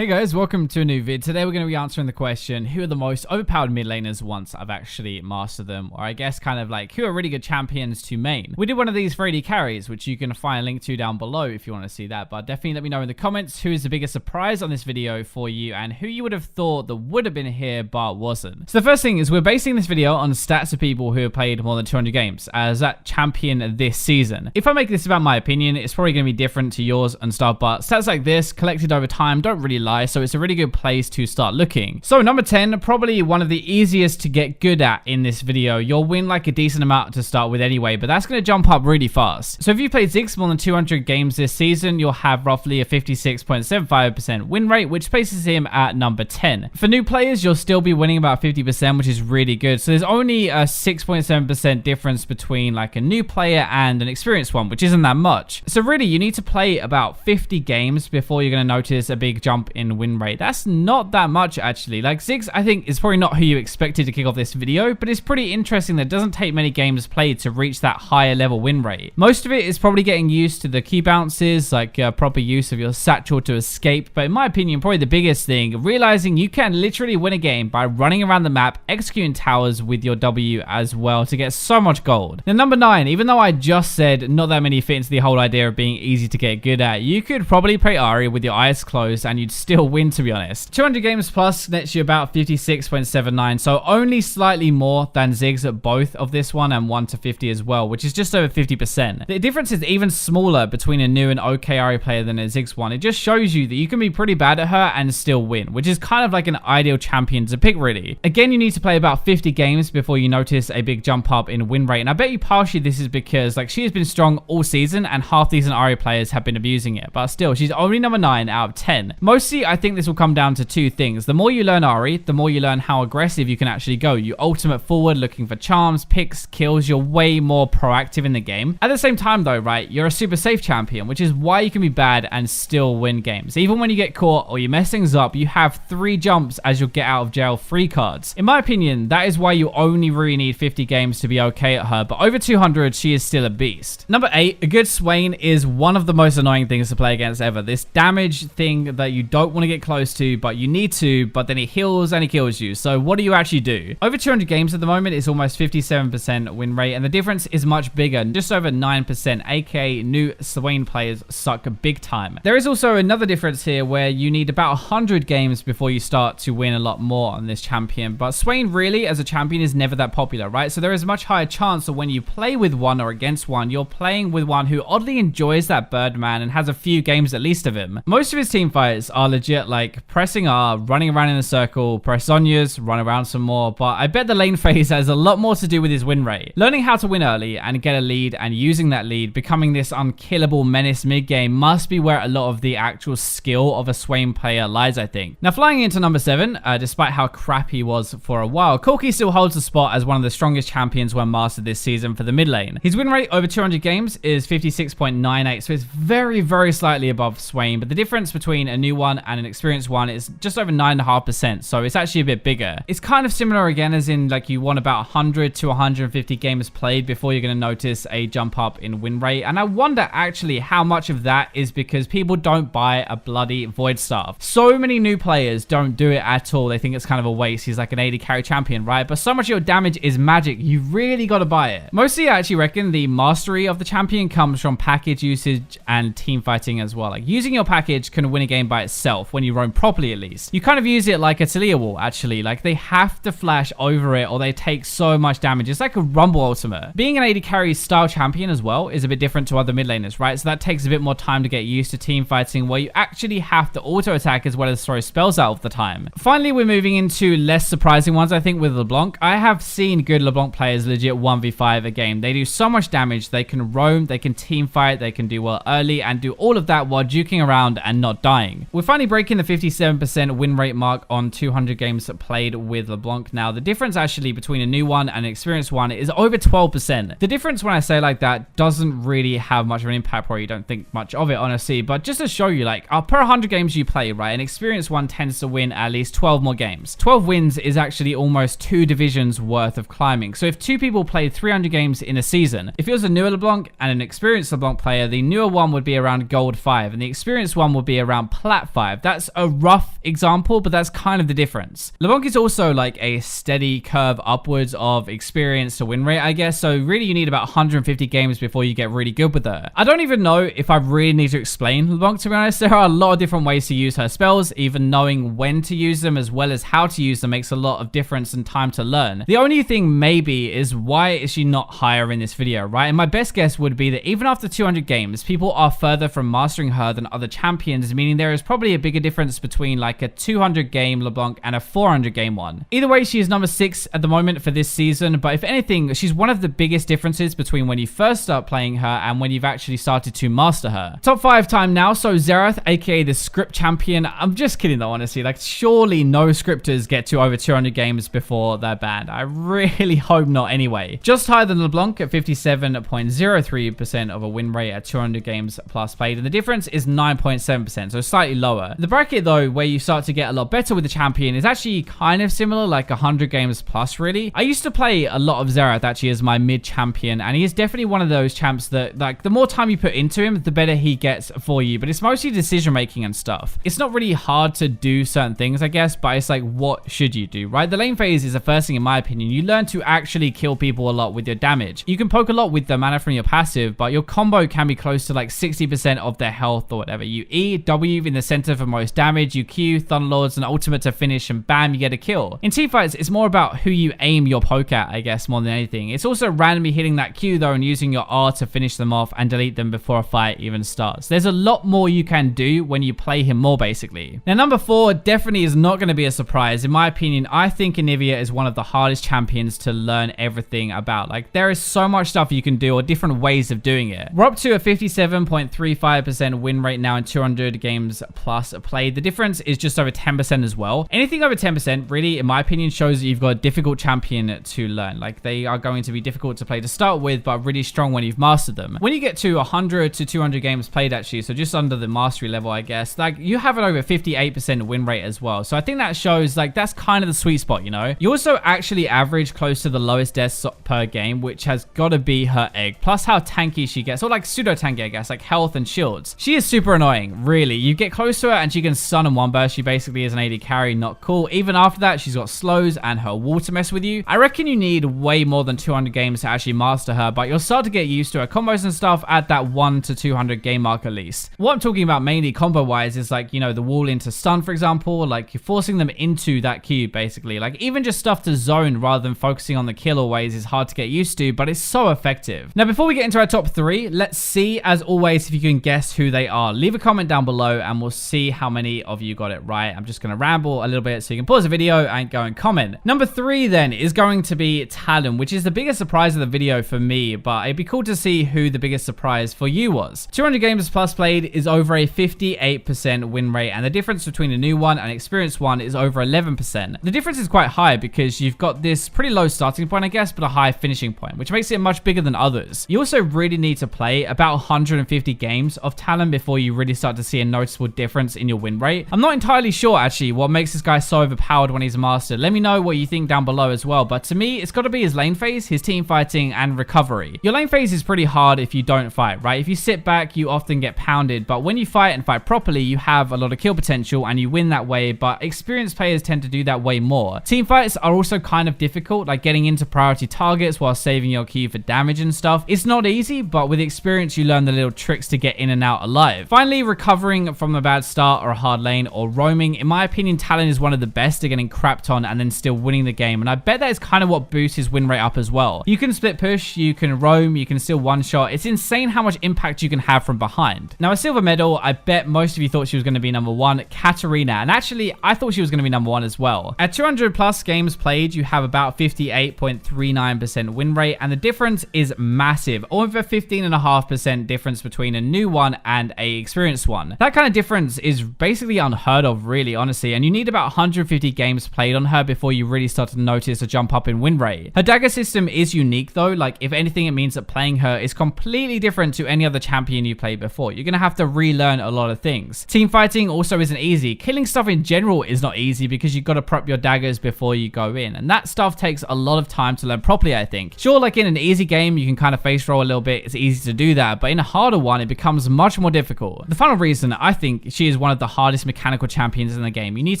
Hey guys, welcome to a new vid. Today we're going to be answering the question, who are the most overpowered mid laners once I've actually mastered them? Or I guess kind of like, who are really good champions to main? We did one of these for AD carries, which you can find a link to down below if you want to see that. But definitely let me know in the comments who is the biggest surprise on this video for you and who you would have thought that would have been here but wasn't. So the first thing is we're basing this video on stats of people who have played more than 200 games as that champion this season. If I make this about my opinion, it's probably going to be different to yours and stuff, but stats like this collected over time don't really lie, so it's a really good place to start looking. So number 10, probably one of the easiest to get good at in this video. You'll win like a decent amount to start with anyway, but that's going to jump up really fast. So if you played Ziggs more than 200 games this season, you'll have roughly a 56.75% win rate, which places him at number 10. For new players, you'll still be winning about 50%, which is really good. So there's only a 6.7% difference between like a new player and an experienced one, which isn't that much. So really, you need to play about 50 games before you're going to notice a big jump in win rate. That's not that much actually. Like Ziggs, I think, is probably not who you expected to kick off this video, but it's pretty interesting that it doesn't take many games played to reach that higher level win rate. Most of it is probably getting used to the key bounces, like proper use of your satchel to escape, but in my opinion, probably the biggest thing, realizing you can literally win a game by running around the map, executing towers with your W as well to get so much gold. Now number 9, even though I just said not that many fit into the whole idea of being easy to get good at, you could probably play Ahri with your eyes closed and you'd still win, to be honest. 200 games plus nets you about 56.79, so only slightly more than Ziggs at both of this one and 1 to 50 as well, which is just over 50%. The difference is even smaller between a new and OK Ahri player than a Ziggs one. It just shows you that you can be pretty bad at her and still win, which is kind of like an ideal champion to pick really. Again, you need to play about 50 games before you notice a big jump up in win rate, and I bet you partially this is because like she has been strong all season and half decent Ahri players have been abusing it, but still she's only number 9 out of 10. Mostly I think this will come down to two things. The more you learn Ahri, the more you learn how aggressive you can actually go. You ultimate forward looking for charms, picks, kills. You're way more proactive in the game. At the same time though, right, you're a super safe champion, which is why you can be bad and still win games. Even when you get caught or you mess things up, you have 3 jumps as your get out of jail free cards. In my opinion, that is why you only really need 50 games to be okay at her, but over 200, she is still a beast. Number 8, a good Swain is one of the most annoying things to play against ever. This damage thing that you don't want to get close to, but you need to, but then he heals and he kills you. So what do you actually do? Over 200 games at the moment is almost 57% win rate, and the difference is much bigger, just over 9%, aka new Swain players suck big time. There is also another difference here where you need about 100 games before you start to win a lot more on this champion, but Swain really as a champion is never that popular, right? So there is a much higher chance that when you play with one or against one, you're playing with one who oddly enjoys that Birdman and has a few games at least of him. Most of his team fights are legit like pressing R, running around in a circle, press Zhonya's, run around some more, but I bet the lane phase has a lot more to do with his win rate. Learning how to win early and get a lead and using that lead, becoming this unkillable menace mid-game must be where a lot of the actual skill of a Swain player lies, I think. Now flying into number 7, despite how crap he was for a while, Corki still holds the spot as one of the strongest champions when mastered this season for the mid lane. His win rate over 200 games is 56.98, so it's very, very slightly above Swain, but the difference between a new one and an experienced one is just over 9.5%, so it's actually a bit bigger. It's kind of similar again, as in like you want about 100 to 150 games played before you're going to notice a jump up in win rate, and I wonder actually how much of that is because people don't buy a bloody Void Staff. So many new players don't do it at all. They think it's kind of a waste. He's like an AD carry champion, right? But so much of your damage is magic. You really got to buy it. Mostly I actually reckon the mastery of the champion comes from package usage and team fighting as well. Like using your package can win a game by itself when you roam properly at least. You kind of use it like a Talia wall actually. Like they have to flash over it or they take so much damage. It's like a rumble ultimate. Being an AD carry style champion as well is a bit different to other mid laners, right? So that takes a bit more time to get used to team fighting where you actually have to auto attack as well as throw spells out of the time. Finally, we're moving into less surprising ones, I think, with LeBlanc. I have seen good LeBlanc players legit 1v5 a game. They do so much damage. They can roam, they can team fight, they can do well early and do all of that while juking around and not dying. We're finally breaking the 57% win rate mark on 200 games played with LeBlanc now. The difference actually between a new one and an experienced one is over 12%. The difference when I say like that doesn't really have much of an impact, or you don't think much of it honestly, but just to show you like per 100 games you play, right, an experienced one tends to win at least 12 more games. 12 wins is actually almost 2 divisions worth of climbing. So if 2 people played 300 games in a season, if it was a newer LeBlanc and an experienced LeBlanc player, the newer one would be around gold 5 and the experienced one would be around plat 5. 5. That's a rough example, but that's kind of the difference. LeBlanc is also like a steady curve upwards of experience to win rate, I guess. So really you need about 150 games before you get really good with her. I don't even know if I really need to explain LeBlanc, to be honest. There are a lot of different ways to use her spells. Even knowing when to use them as well as how to use them makes a lot of difference and time to learn. The only thing maybe is why is she not higher in this video, right? And my best guess would be that even after 200 games, people are further from mastering her than other champions, meaning there is probably a bigger difference between like a 200 game LeBlanc and a 400 game one. Either way, she is number 6 at the moment for this season, but if anything, she's one of the biggest differences between when you first start playing her and when you've actually started to master her. Top 5 time now, so Xerath, aka the script champion. I'm just kidding though, honestly. Like, surely no scripters get to over 200 games before they're banned. I really hope not anyway. Just higher than LeBlanc at 57.03% of a win rate at 200 games plus played, and the difference is 9.7%, so slightly lower. The bracket though, where you start to get a lot better with the champion, is actually kind of similar, like 100 games plus really. I used to play a lot of Xerath actually as my mid champion, and he is definitely one of those champs that, like, the more time you put into him, the better he gets for you, but it's mostly decision making and stuff. It's not really hard to do certain things, I guess, but it's like, what should you do, right? The lane phase is the first thing in my opinion. You learn to actually kill people a lot with your damage. You can poke a lot with the mana from your passive, but your combo can be close to like 60% of their health or whatever. You E, W in the center for most damage, you Q, Thunderlords, and ultimate to finish, and bam, you get a kill. In teamfights, it's more about who you aim your poke at, I guess, more than anything. It's also randomly hitting that Q though and using your R to finish them off and delete them before a fight even starts. There's a lot more you can do when you play him more, basically. Now, number 4 definitely is not going to be a surprise. In my opinion, I think Anivia is one of the hardest champions to learn everything about. Like, there is so much stuff you can do or different ways of doing it. We're up to a 57.35% win rate now in 200 games plus played. The difference is just over 10% as well. Anything over 10% really, in my opinion, shows that you've got a difficult champion to learn. Like, they are going to be difficult to play to start with, but really strong when you've mastered them. When you get to 100 to 200 games played actually, so just under the mastery level, I guess, like, you have an over 58% win rate as well. So I think that shows like that's kind of the sweet spot, you know? You also actually average close to the lowest deaths per game, which has got to be her egg, plus how tanky she gets, or like pseudo tanky, I guess, like health and shields. She is super annoying, really. You get close to her and she can stun in one burst. She basically is an AD carry, not cool. Even after that, she's got slows and her wall to mess with you. I reckon you need way more than 200 games to actually master her, but you'll start to get used to her combos and stuff at that 1 to 200 game mark at least. What I'm talking about mainly combo wise is like, you know, the wall into stun, for example, like you're forcing them into that cube basically. Like, even just stuff to zone rather than focusing on the kill always is hard to get used to, but it's so effective. Now, before we get into our top 3, let's see, as always, if you can guess who they are. Leave a comment down below and we'll see how many of you got it right. I'm just going to ramble a little bit so you can pause the video and go and comment. Number 3 then is going to be Talon, which is the biggest surprise of the video for me, but it'd be cool to see who the biggest surprise for you was. 200 games plus played is over a 58% win rate, and the difference between a new one and experienced one is over 11%. The difference is quite high because you've got this pretty low starting point, I guess, but a high finishing point, which makes it much bigger than others. You also really need to play about 150 games of Talon before you really start to see a noticeable difference in your win rate. I'm not entirely sure actually what makes this guy so overpowered when he's mastered. Let me know what you think down below as well, but to me, it's got to be his lane phase, his team fighting, and recovery. Your lane phase is pretty hard if you don't fight, right? If you sit back, you often get pounded, but when you fight and fight properly, you have a lot of kill potential and you win that way, but experienced players tend to do that way more. Team fights are also kind of difficult, like getting into priority targets while saving your Q for damage and stuff. It's not easy, but with experience, you learn the little tricks to get in and out alive. Finally, recovering from a bad start or a hard lane or roaming. In my opinion, Talon is one of the best at getting crapped on and then still winning the game, and I bet that is kind of what boosts his win rate up as well. You can split push, you can roam, you can still one-shot. It's insane how much impact you can have from behind. Now, a silver medal, I bet most of you thought she was going to be number 1, Katarina, and actually, I thought she was going to be number 1 as well. At 200 plus games played, you have about 58.39% win rate, and the difference is massive. Over 15.5% difference between a new one and a experienced one. That kind of difference is basically unheard of, really, honestly, and you need about 150 games played on her before you really start to notice a jump up in win rate. Her dagger system is unique though. Like, if anything, it means that playing her is completely different to any other champion you played before. You're gonna have to relearn a lot of things. Team fighting also isn't easy. Killing stuff in general is not easy because you've got to prep your daggers before you go in, and that stuff takes a lot of time to learn properly, I think. Sure, like in an easy game, you can kind of face roll a little bit. It's easy to do that, but in a harder one, it becomes much more difficult. The final reason I think she is one of the hardest mechanical champions in the game. You need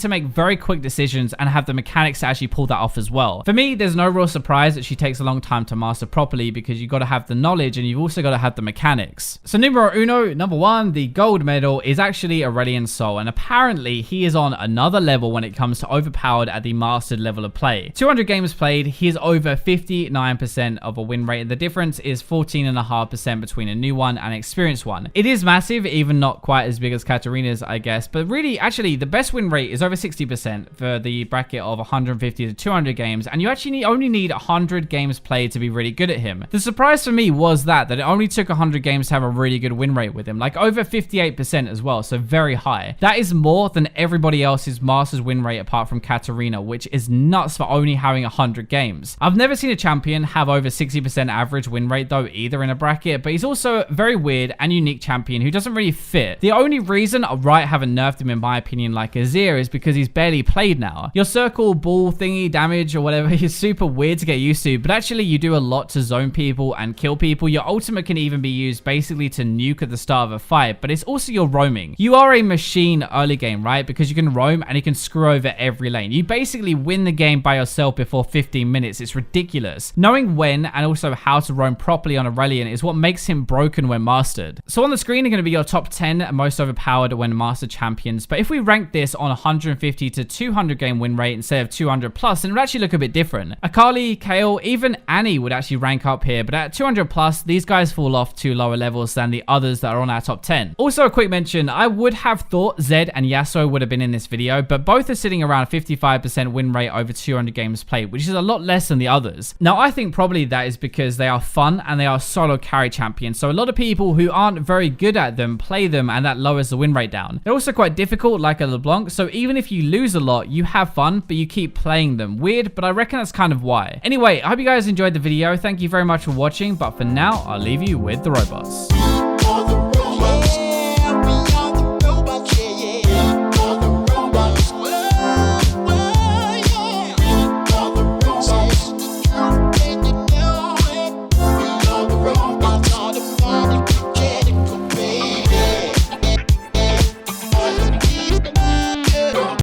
to make very quick decisions and have the mechanics to actually pull that off as well. For me, there's no real surprise that she takes a long time to master properly because you've got to have the knowledge and you've also got to have the mechanics. So numero uno, number one, the gold medal is actually Aurelion Sol, and apparently he is on another level when it comes to overpowered at the mastered level of play. 200 games played, he is over 59% of a win rate, and the difference is 14.5% between a new one and an experienced one. It is massive, even not quite as big as Katarina's, I guess, but really, actually, the best win rate is over 60% for the bracket of 150 to 200 games, and you actually only need 100 games played to be really good at him. The surprise for me was that it only took 100 games to have a really good win rate with him, like over 58% as well, so very high. That is more than everybody else's Masters win rate apart from Katarina, which is nuts for only having 100 games. I've never seen a champion have over 60% average win rate though either in a bracket, but he's also a very weird and unique champion who doesn't really fit. The only reason Riot haven't nerfed him in my opinion like Xerath is because he's barely played now. Your circle ball thingy damage or whatever is super weird to get used to, but actually you do a lot to zone people and kill people. Your ultimate can even be used basically to nuke at the start of a fight, but it's also your roaming. You are a machine early game, right? Because you can roam and you can screw over every lane. You basically win the game by yourself before 15 minutes. It's ridiculous. Knowing when and also how to roam properly on Aurelion is what makes him broken when mastered. So on the screen are going to be your top 10 most overpowered when mastered champions, but if we rank this on 150 to 200 game win rate instead of 200 plus, then it would actually look a bit different. Akali, Kayle, even Annie would actually rank up here, but at 200 plus, these guys fall off to lower levels than the others that are on our top 10. Also a quick mention, I would have thought Zed and Yasuo would have been in this video, but both are sitting around 55% win rate over 200 games played, which is a lot less than the others. Now I think probably that is because they are fun and they are solo carry champions, so a lot of people who aren't very good at them play them and that lowers the win rate down. They're also quite difficult like a LeBlanc, so even if you lose a lot, you have fun, but you keep playing them. Weird, but I reckon that's kind of why. Anyway, I hope you guys enjoyed the video. Thank you very much for watching, but for now, I'll leave you with the robots.